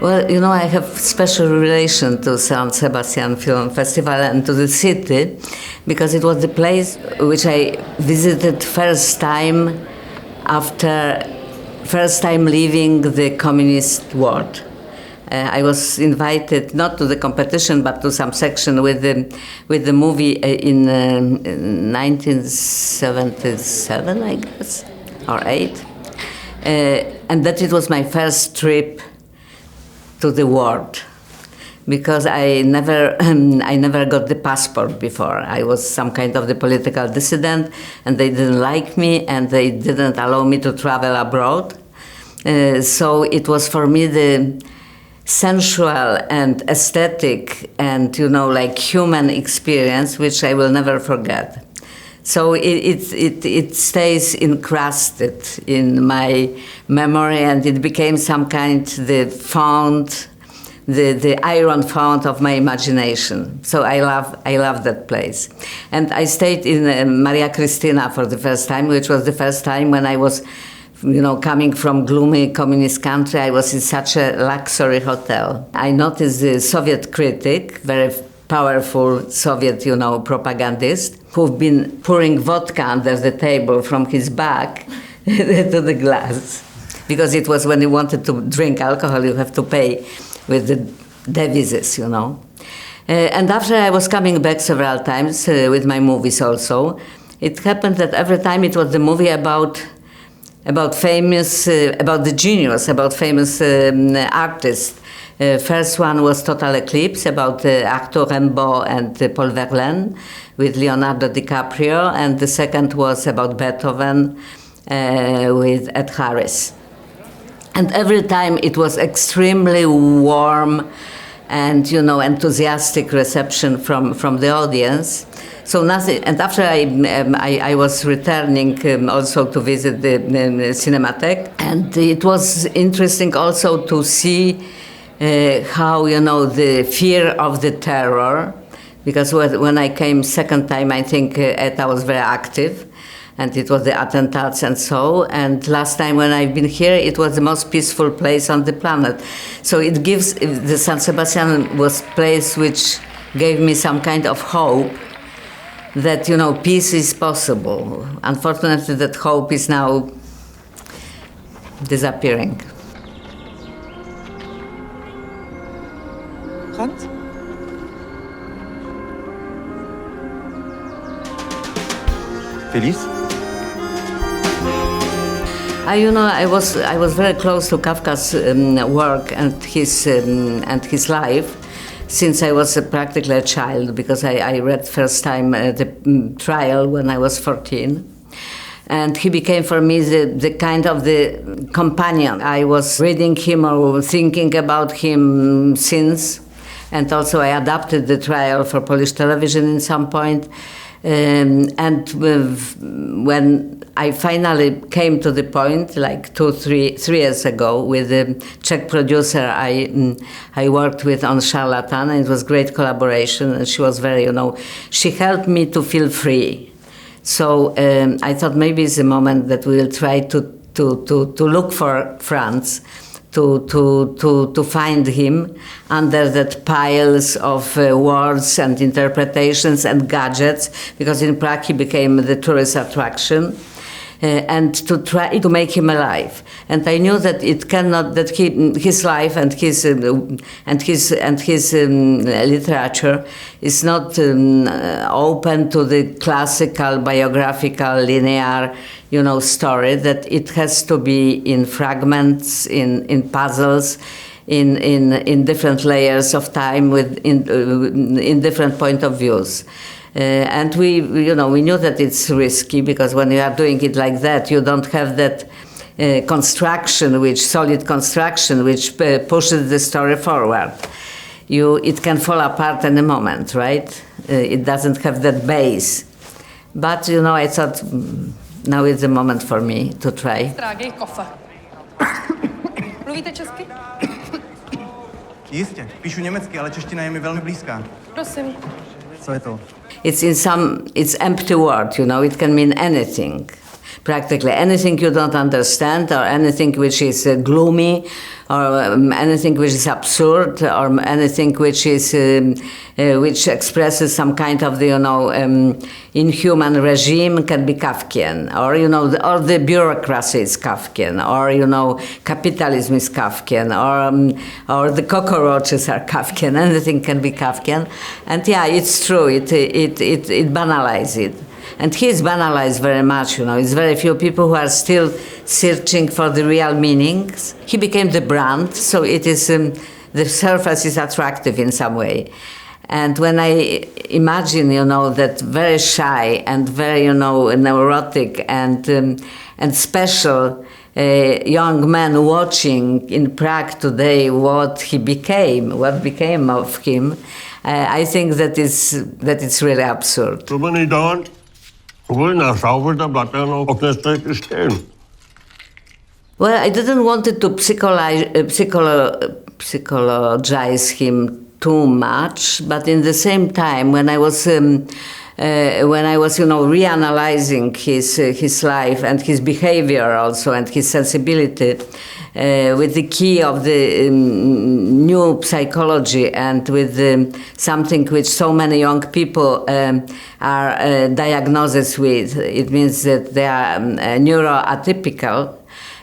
Well, I have special relation to San Sebastian Film Festival and to the city because it was the place which I visited first time leaving the communist world. I was invited not to the competition but to some section with the movie in 1977, I guess, or 8, and that it was my first trip to the world, because I never got the passport before. I was some kind of the political dissident, and they didn't like me, and they didn't allow me to travel abroad. So it was for me the sensual and aesthetic and like human experience, which I will never forget. So it stays encrusted in my memory, and it became some kind the iron fount of my imagination. So I love that place, and I stayed in Maria Cristina for the first time, which was the first time when I was, coming from gloomy communist country. I was in such a luxury hotel. I noticed the Soviet critic, very powerful Soviet, propagandist, who've been pouring vodka under the table from his back to the glass. Because it was when you wanted to drink alcohol, you have to pay with the devises, And after I was coming back several times with my movies also, it happened that every time it was the movie about the genius, about famous artists. First one was Total Eclipse, about actor Rimbaud and Paul Verlaine with Leonardo DiCaprio, and the second was about Beethoven with Ed Harris. And every time it was extremely warm and enthusiastic reception from the audience. So nothing. And after I was returning also to visit the Cinematheque, and it was interesting also to see how the fear of the terror, because when I came second time, I think ETA was very active, and it was the attempts and so. And last time when I've been here, it was the most peaceful place on the planet. So it gives, the San Sebastian was place which gave me some kind of hope that, peace is possible. Unfortunately, that hope is now disappearing. Franz? Feliz? I was very close to Kafka's work and his life since I was practically a child, because I read first time the trial when I was 14. And he became for me the kind of the companion. I was reading him or thinking about him since, and also I adapted the trial for Polish television in some point. And when I finally came to the point, like 3 years ago, with the Czech producer I worked with on Charlatan, and it was great collaboration, and she was very, she helped me to feel free. So I thought maybe it's a moment that we will try to look for Franz, to find him under that piles of words and interpretations and gadgets, because in Prague he became the tourist attraction, and to try to make him alive. And I knew that it cannot, that his life and his literature is not open to the classical biographical linear story, that it has to be in fragments, in puzzles, in different layers of time, in different point of views. And we knew that it's risky, because when you are doing it like that, you don't have that solid construction which pushes the story forward. It can fall apart in a moment, right? It doesn't have that base. But I thought, now is the moment for me to try. Drahý kofe. Mluvíte česky? Jistě, píšu německy, ale čeština je mi velmi blízká. Prosím. Co je to? It's empty word, it can mean anything. Practically anything you don't understand, or anything which is gloomy, or anything which is absurd, or anything which is which expresses some kind of the inhuman regime can be Kafkian, or or the bureaucracy is Kafkian, or capitalism is Kafkian, or the cockroaches are Kafkian. Anything can be Kafkian, and yeah, it's true. It banalizes it. And he's banalized very much, It's very few people who are still searching for the real meanings. He became the brand, so it is the surface is attractive in some way. And when I imagine, that very shy and very, neurotic and special young man watching in Prague today what became of him, I think that it's really absurd. Well, I didn't want to psychologize him too much, but in the same time, when I was reanalyzing his life and his behavior also and his sensibility, with the key of the new psychology and with something which so many young people are diagnosed with. It means that they are neuroatypical.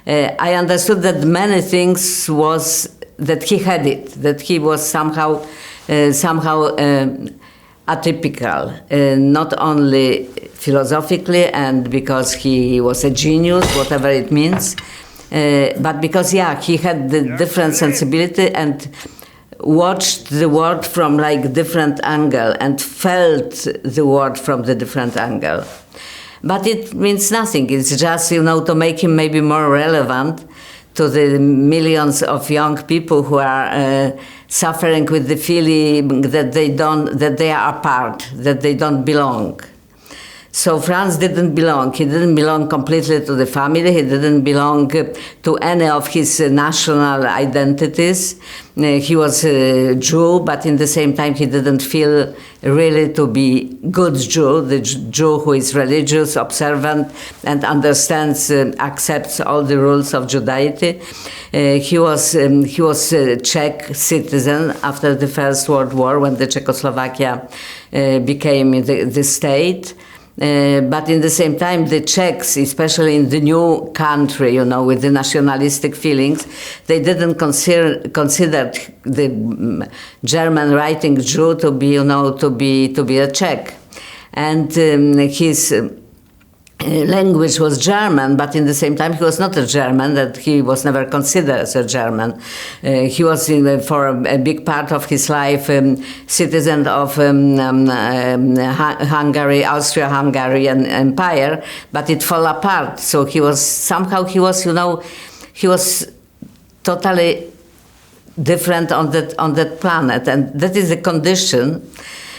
I understood that many things was that he had it, that he was somehow atypical, not only philosophically and because he was a genius, whatever it means, but because, he had the different sensibility and watched the world from different angle and felt the world from the different angle. But it means nothing. It's just, to make him maybe more relevant to the millions of young people who are suffering with the feeling that they are apart, that they don't belong. So Franz didn't belong. He didn't belong completely to the family. He didn't belong to any of his national identities. He was a Jew, but in the same time he didn't feel really to be good Jew, the Jew who is religious, observant, and understands, accepts all the rules of Judaism. He was a Czech citizen after the First World War, when the Czechoslovakia became the state. But in the same time, the Czechs, especially in the new country, with the nationalistic feelings, they didn't consider the German-writing Jew to be a Czech, and his language was German, but in the same time he was not a German, that he was never considered as a German. He was, for a big part of his life, citizen of Hungary, Austria-Hungarian Empire, but it fell apart. So he was totally different on that planet, and that is a condition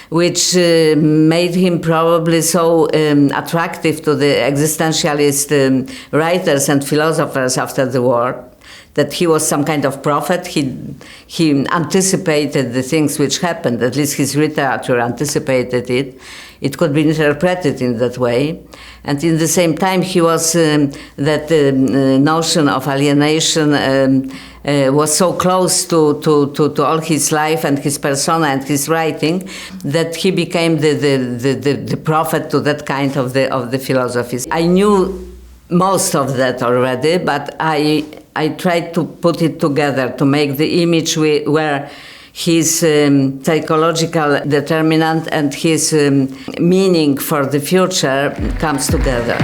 which made him probably so attractive to the existentialist writers and philosophers after the war, that he was some kind of prophet. He anticipated the things which happened, at least his literature anticipated it. It could be interpreted in that way. And in the same time, he was, that notion of alienation was so close to all his life and his persona and his writing, that he became the prophet to that kind of the philosophies. I knew most of that already, but I tried to put it together to make the image where his psychological determinant and his meaning for the future comes together.